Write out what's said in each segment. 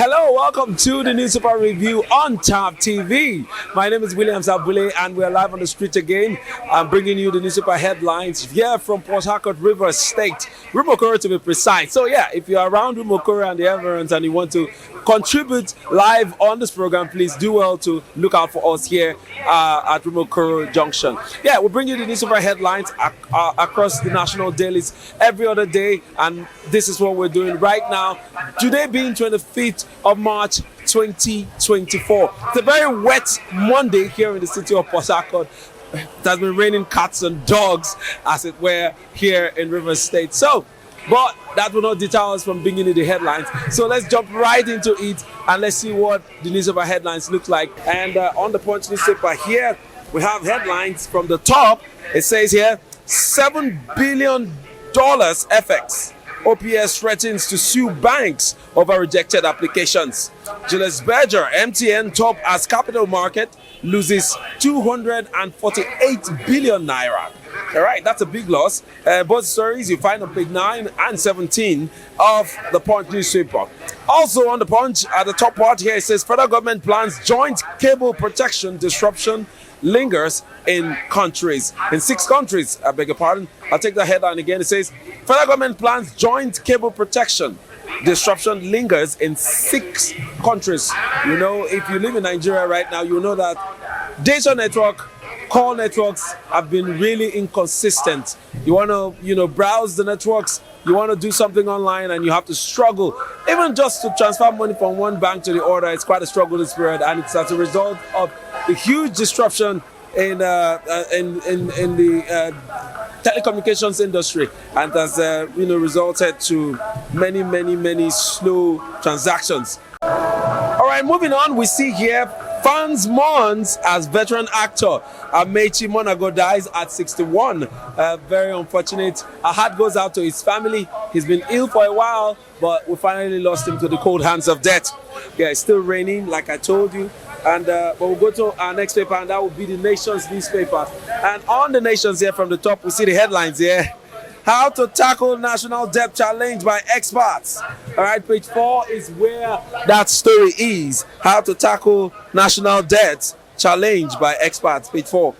Hello, welcome to the Newspaper Review on Tab TV. My name is William Zabule and we're live on the street again. I'm bringing you the newspaper headlines here from Port Harcourt, Rivers State, Rumokoro to be precise. So yeah, if you're around Rumokoro and the environs and you want to contribute live on this program, please do well to look out for us here at Rumokoro Junction. Yeah, we'll bring you the newspaper headlines across the national dailies every other day, and this is what we're doing right now. Today being 25th of March 2024. It's a very wet Monday here in the city of Port Harcourt. It has been raining cats and dogs, as it were, here in Rivers State. But that will not deter us from bringing in the headlines. So let's jump right into it and let's see what the newspaper headlines look like. And on the Punch newspaper here, we have headlines from the top. It says here, $7 billion FX. OPS threatens to sue banks over rejected applications. Julius Berger, MTN top as capital market loses 248 billion naira. All right, that's a big loss. Both stories you find on page 9 and 17 of the Punch newspaper. Also on the Punch, at the top part here, it says federal government plans joint cable protection disruption lingers in 6 countries. I beg your pardon. I'll take the headline again. It says federal government plans joint cable protection disruption lingers in 6 countries. You know, if you live in Nigeria right now, you know that data network, call networks have been really inconsistent. You want to, browse the networks, you want to do something online and you have to struggle. Even just to transfer money from one bank to the other, it's quite a struggle this period, and it's as a result of the huge disruption in the telecommunications industry, and has resulted to many slow transactions. All right, moving on, we see here fans mourns as veteran actor Amechi Monago dies at 61. Very unfortunate. Our heart goes out to his family. He's been ill for a while, but we finally lost him to the cold hands of death. Yeah, it's still raining, like I told you. And but we'll go to our next paper, and that will be the Nation's newspaper. And on the Nation's here from the top, we see the headlines here. How to tackle national debt challenge by experts. All right, page 4 is where that story is. How to tackle national debt challenge by experts, page 4.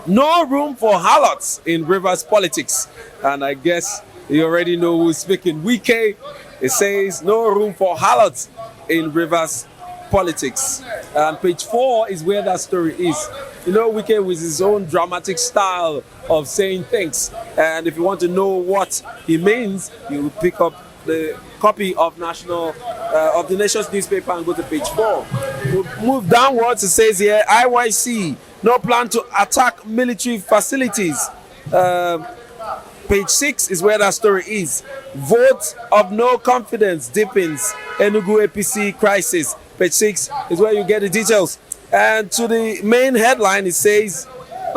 No room for harlots in Rivers politics. And I guess you already know who's speaking. Wike, it says no room for harlots in Rivers politics. And page 4 is where that story is. You know, Wike with his own dramatic style of saying things. And if you want to know what he means, you pick up the copy of the Nation's newspaper and go to page 4. We'll move downwards. It says here, IYC, no plan to attack military facilities. Page 6 is where that story is. Vote of no confidence deepens Enugu APC crisis. Page 6 is where you get the details. And to the main headline, it says,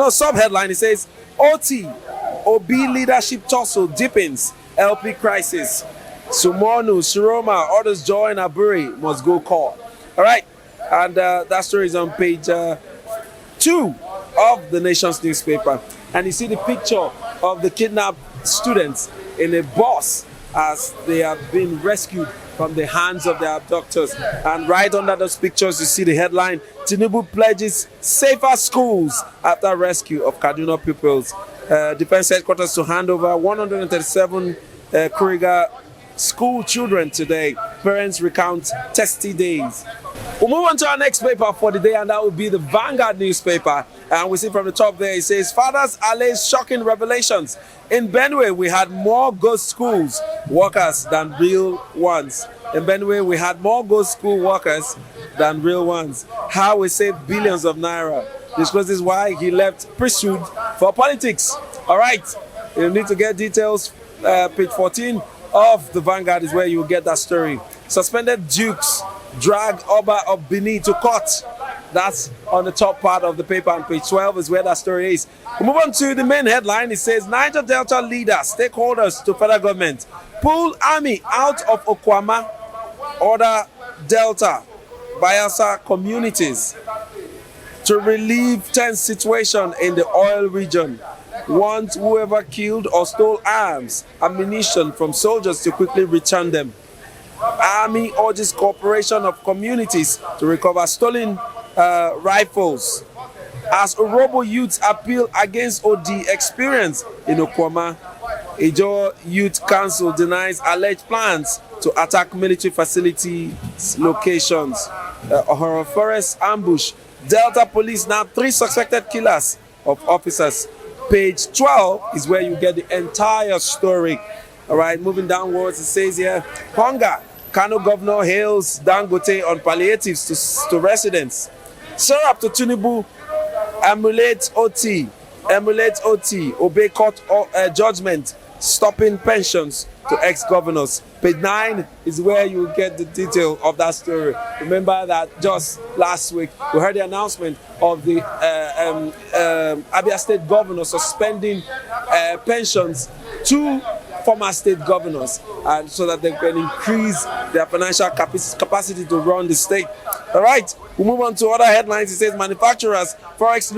sub-headline, it says, Obi leadership tussle deepens LP crisis. Sumonu, Shiroma, others join Aburi, must go court. All right. And that story is on page 2 of the Nation's newspaper. And you see the picture of the kidnapped students in a bus as they have been rescued from the hands of their abductors. And right under those pictures, you see the headline, Tinubu pledges safer schools after rescue of Kaduna pupils. Defense headquarters to hand over 137 Kuriga school children today. Parents recount testy days. We'll move on to our next paper for the day, and that will be the Vanguard newspaper. And we see from the top there, it says, fathers allay shocking revelations. In Benue, we had more ghost schools workers than real ones. In Benue, we had more ghost school workers than real ones. How we saved billions of naira. Discloses why he left priesthood for politics. All right, you need to get details. Page 14 of the Vanguard is where you will get that story. Suspended dukes drag Oba of Benin to court. That's on the top part of the paper, and page 12 is where that story is. We move on to the main headline. It says, Niger Delta leaders, stakeholders to federal government, pull army out of Okwama, order Delta, Bayelsa communities to relieve tense situation in the oil region. Want whoever killed or stole arms, ammunition from soldiers to quickly return them. Army urges cooperation of communities to recover stolen rifles. As Orobo youths appeal against OD experience in Okwama, Ijaw Youth Council denies alleged plans to attack military facilities locations. Horror Forest ambush. Delta Police now 3 suspected killers of officers. Page 12 is where you get the entire story. All right, moving downwards, it says here, hunger. Kano governor hails Dangote on palliatives to residents. Syrup to Tinubu, emulate OT, obey court judgment, stopping pensions to ex-governors. Page 9 is where you get the detail of that story. Remember that just last week we heard the announcement of the Abia State governor suspending pensions to former state governors, and so that they can increase their financial capacity to run the state. All right, we move on to other headlines. It says manufacturers forex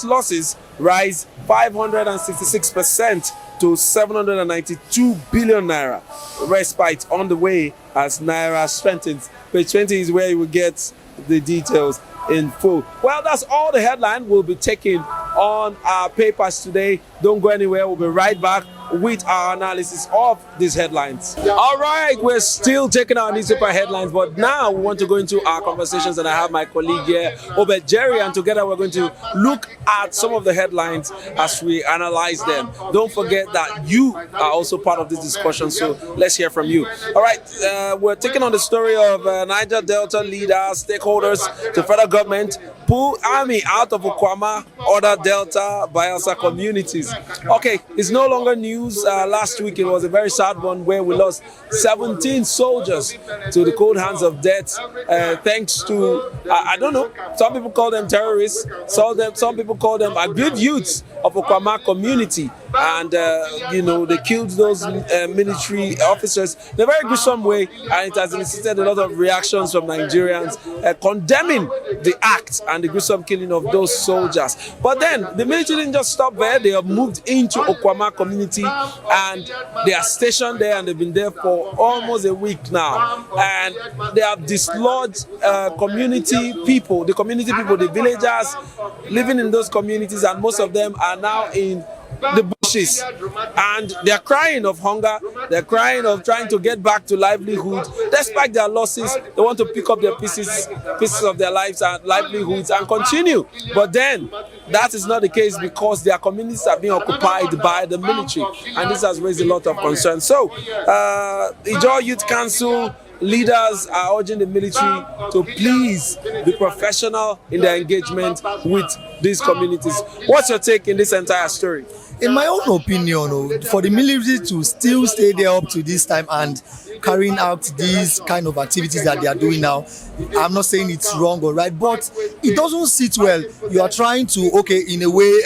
losses rise 566% to 792 billion naira. Respite on the way as naira strengthens. Page 20 is where you will get the details in full. Well, that's all the headline we'll be taking on our papers today. Don't go anywhere. We'll be right back with our analysis of these headlines. All right, we're still taking our newspaper headlines, but now we want to go into our conversations, and I have my colleague here, Obed Jerry, and together we're going to look at some of the headlines as we analyze them. Don't forget that you are also part of this discussion, so let's hear from you. All right, we're taking on the story of Niger Delta leaders, stakeholders to federal government, pull army out of Okwama, other Delta Bayelsa communities. Okay, it's no longer news. Last week it was a very sad one where we lost 17 soldiers to the cold hands of death, thanks to, I don't know, some people call them terrorists, some people call them good youths of Okwama community, and they killed those military officers in a very gruesome way, and it has elicited a lot of reactions from Nigerians condemning the act and the gruesome killing of those soldiers. But then the military didn't just stop there. They have moved into Okwama community and they are stationed there, and they've been there for almost a week now, and they have dislodged community people, the villagers living in those communities, and most of them are now in the bushes, and they're crying of hunger, they're crying of trying to get back to livelihood. Despite their losses, they want to pick up their pieces of their lives and livelihoods and continue. But then that is not the case, because their communities are being occupied by the military, and this has raised a lot of concern. So the Ijaw Youth Council leaders are urging the military to please be professional in their engagement with these communities. What's your take in this entire story? In my own opinion, for the military to still stay there up to this time and carrying out these kind of activities that they are doing now, I'm not saying it's wrong or right, but it doesn't sit well. You are trying to, in a way,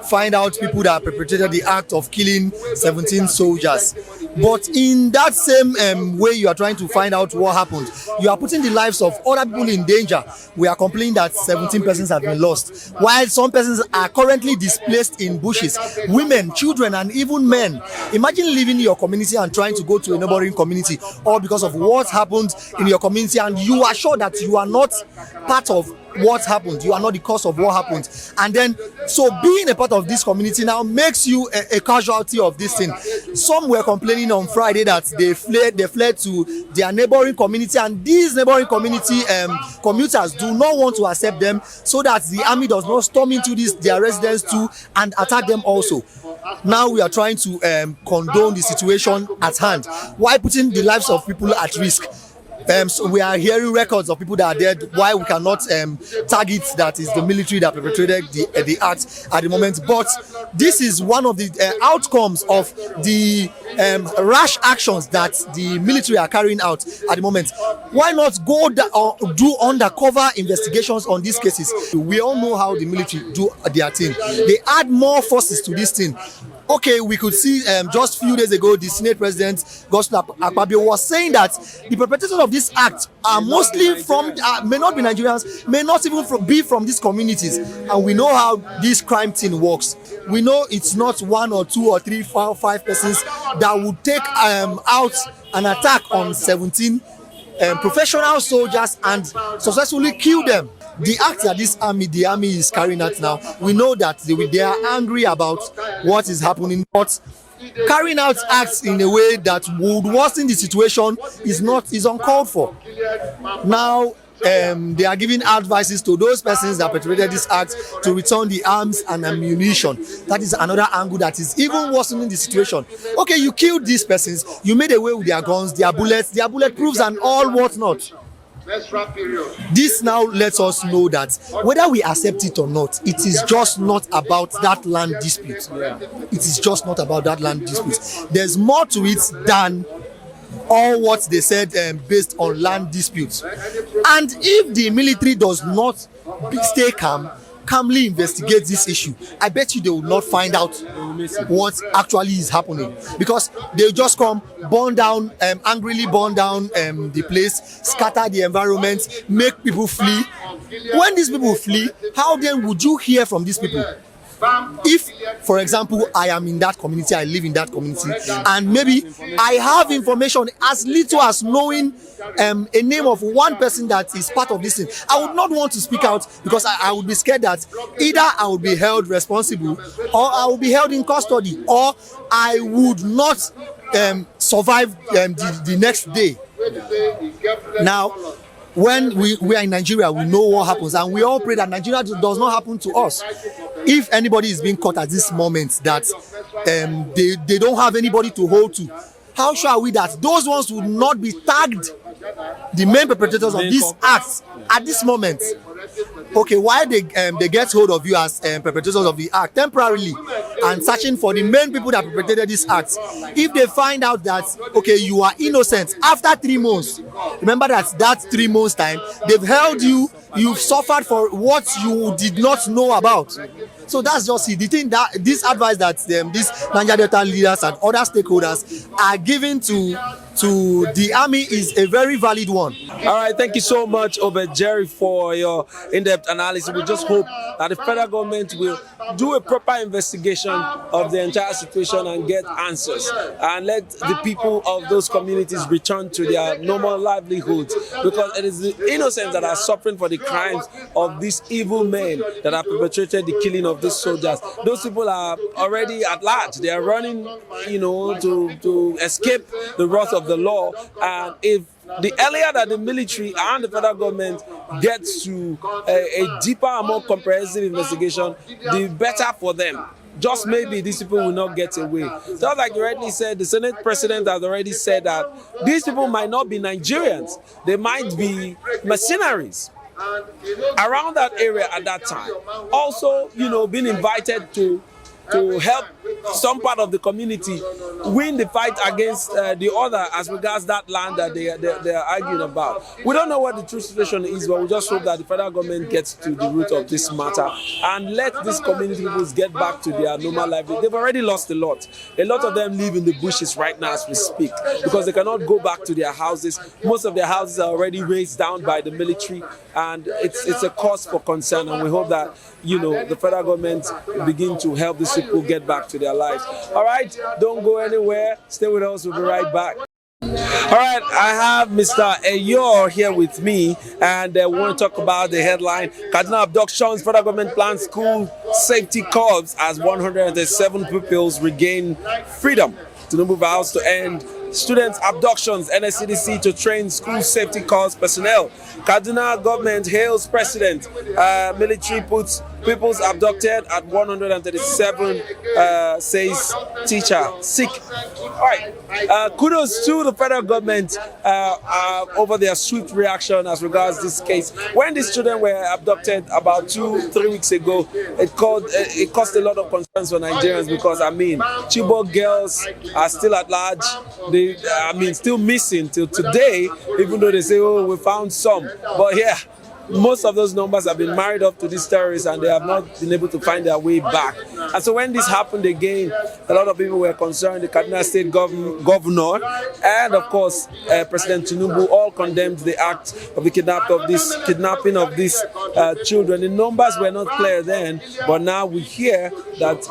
find out people that perpetrated the act of killing 17 soldiers. But in that same way you are trying to find out what happened, you are putting the lives of other people in danger. We are complaining that 17 persons have been lost, while some persons are currently displaced in bushes. Women, children, and even men. Imagine living in your community and trying to go to a neighboring community, all because of what happened in your community, and you are sure that you are not part of what happened, you are not the cause of what happened, and then so being a part of this community now makes you a casualty of this thing. Some were complaining on Friday that they fled to their neighboring community, and these neighboring community commuters do not want to accept them, so that the army does not storm into their residence too and attack them also. Now we are trying to condone the situation at hand while putting the lives of people at risk. So we are hearing records of people that are dead. Why we cannot target that is the military that perpetrated the act at the moment. But this is one of the outcomes of the rash actions that the military are carrying out at the moment. Why not go do undercover investigations on these cases? We all know how the military do their thing. They add more forces to this thing. okay, we could see just few days ago, the Senate President, Gospel Akpabio, was saying that the perpetrators of this act are mostly from, may not be Nigerians, may not even be from these communities. And we know how this crime thing works. We know it's not 1 or 2 or 3, 4, 5 persons that would take out an attack on 17 professional soldiers and successfully kill them. The act that the army is carrying out now, we know that they are angry about what is happening, but carrying out acts in a way that would worsen the situation is uncalled for. Now, they are giving advices to those persons that perpetrated this act to return the arms and ammunition. That is another angle that is even worsening the situation. Okay, you killed these persons, you made away with their guns, their bullets, their bulletproofs and all whatnot. This now lets us know that whether we accept it or not, it is just not about that land dispute. It is just not about that land dispute. There's more to it than all what they said based on land disputes. And if the military does not stay calmly investigate this issue, I bet you they will not find out what actually is happening, because they'll just come, angrily burn down the place, scatter the environment, make people flee. When these people flee, how then would you hear from these people? If, for example, I am in that community, I live in that community, and maybe I have information as little as knowing a name of one person that is part of this thing, I would not want to speak out, because I would be scared that either I would be held responsible, or I would be held in custody, or I would not survive the next day. Now, when we are in Nigeria, we know what happens, and we all pray that Nigeria does not happen to us. If anybody is being caught at this moment that they don't have anybody to hold to, how sure are we that those ones would not be tagged, the main perpetrators of these acts at this moment? Okay, why they get hold of you as perpetrators of the act temporarily and searching for the main people that perpetrated this act, if they find out that, okay, you are innocent after 3 months, remember that 3 months time, they've held you, you've suffered for what you did not know about. So that's just it. The thing that this advice that these Niger Delta leaders and other stakeholders are giving to the army is a very valid one. All right, thank you so much, Obed Jerry, for your in-depth analysis. We just hope that the federal government will do a proper investigation of the entire situation and get answers, and let the people of those communities return to their normal livelihoods, because it is the innocents that are suffering for the crimes of these evil men that have perpetrated the killing of these soldiers. Those people are already at large. They are running, to escape the wrath of the law. And if the earlier that the military and the federal government gets to a deeper and more comprehensive investigation, the better for them. Just maybe these people will not get away. Just like you rightly said, the Senate President has already said that these people might not be Nigerians. They might be mercenaries around that area at that time. Also, being invited to help some part of the community win the fight against the other as regards that land that they are arguing about. We don't know what the true situation is, but we just hope that the federal government gets to the root of this matter and let these community people get back to their normal life. They've already lost a lot. A lot of them live in the bushes right now as we speak, because they cannot go back to their houses. Most of their houses are already razed down by the military, and it's a cause for concern, and we hope that the federal government begin to help these people get back to their lives. All right, don't go anywhere. Stay with us. We'll be right back. All right, I have Mr. Eyor here with me, and we want to talk about the headline: Kaduna abductions, federal government plans school safety curbs as 107 pupils regain freedom. Tinubu vows to end students' abductions, NSCDC to train school safety corps personnel. Kaduna government hails president. Military puts pupils abducted at 137, says teacher sick. All right. Kudos to the federal government over their swift reaction as regards this case. When these children were abducted about 2-3 weeks ago, it caused a lot of concerns for Nigerians, because Chibok girls are still at large. Still missing till today, even though they say, oh, we found some. But most of those numbers have been married up to these terrorists, and they have not been able to find their way back. And so when this happened again, a lot of people were concerned. The Kaduna State governor and, of course, President Tinubu all condemned the act of the kidnapping of these children. The numbers were not clear then, but now we hear that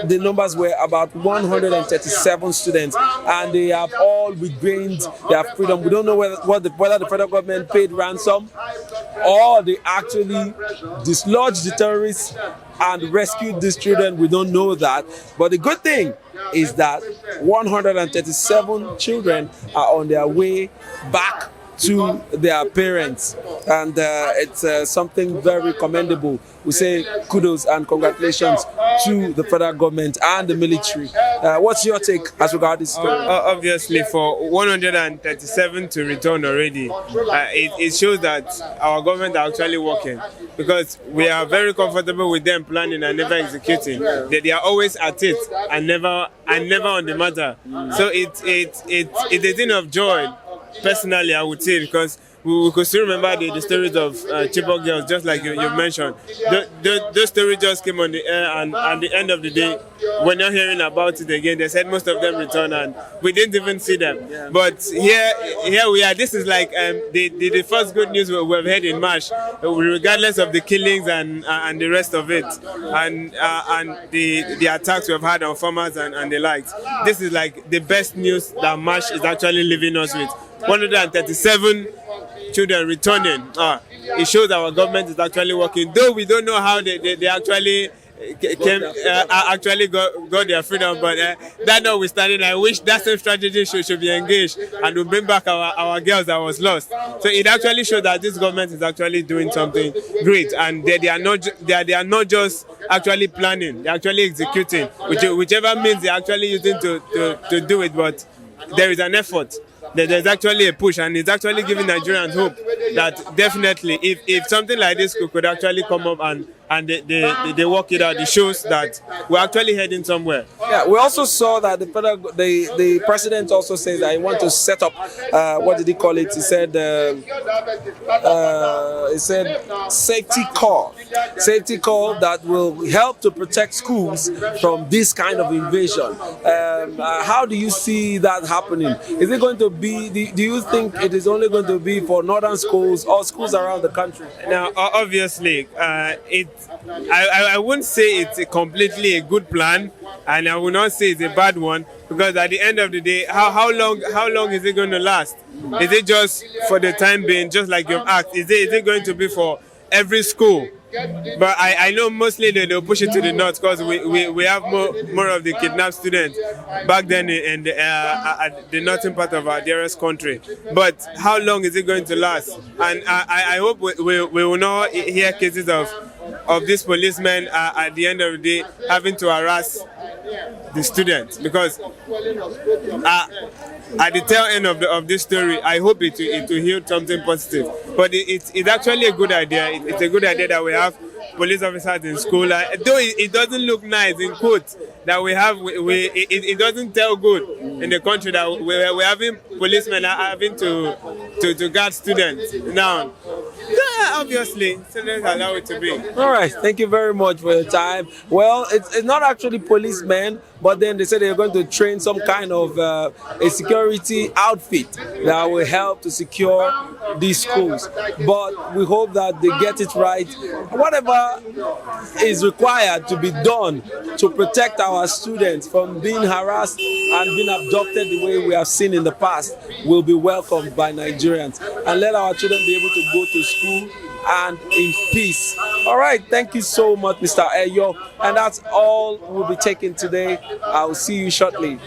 the numbers were about 137 students, and they have all regained their freedom. We don't know whether the federal government paid ransom or they actually dislodged the terrorists and rescued these children. We don't know that. But the good thing is that 137 children are on their way back to their parents, and it's something very commendable. We say kudos and congratulations to the federal government and the military. What's your take as regards this story? Obviously, for 137 to return already, it shows that our government are actually working, because we are very comfortable with them planning and never executing. They are always at it and never on the matter. So it's a thing of joy. Personally, I would say, because we could still remember the stories of Chibok girls, just like you mentioned. Those stories just came on the air, and at the end of the day, we're not hearing about it again. They said most of them returned, and we didn't even see them. Yeah. But here we are. This is like the first good news we've heard in March, regardless of the killings and the rest of it, and the attacks we've had on farmers and the likes. This is like the best news that March is actually leaving us with. 137 children returning. It shows our government is actually working, though we don't know how they actually got their freedom. But that notwithstanding, I wish that same strategy should be engaged and will bring back our girls that was lost. So it actually shows that this government is actually doing something great, and they are not just actually planning, they're actually executing, whichever means they're actually using to do it. But there is an effort. There's actually a push, and it's actually giving Nigerians hope that definitely if something like this could actually come up and they work it out, it shows that we're actually heading somewhere. Yeah, we also saw that the president also says that he wants to set up, what did he call it? He said safety call that will help to protect schools from this kind of invasion. How do you see that happening? Is it going to be, do you think it is only going to be for northern schools or schools around the country? Now, obviously, I wouldn't say it's completely a good plan, and I will not say it's a bad one, because at the end of the day, how long is it going to last? Is it just for the time being, just like you've asked? Is it going to be for every school? But I know mostly they'll push it to the north, because we have more of the kidnapped students back then in the northern part of our dearest country. But how long is it going to last? And I hope we will not hear cases of these policemen at the end of the day having to harass the students, because at the tail end of this story, I hope it will yield something positive. But it's actually a good idea. It's a good idea that we have police officers in school. Though it doesn't look nice, in quotes, that we have, it doesn't tell good in the country that we're having policemen having to guard students now. Yeah, obviously, so let's allow it to be. All right, thank you very much for your time. Well, it's not actually policemen, but then they said they're going to train some kind of a security outfit that will help to secure these schools. But we hope that they get it right. Whatever is required to be done to protect our students from being harassed and being abducted the way we have seen in the past will be welcomed by Nigerians, and let our children be able to go to school and in peace. All right, thank you so much, Mr. Eyo, and that's all we'll be taking today. I'll see you shortly.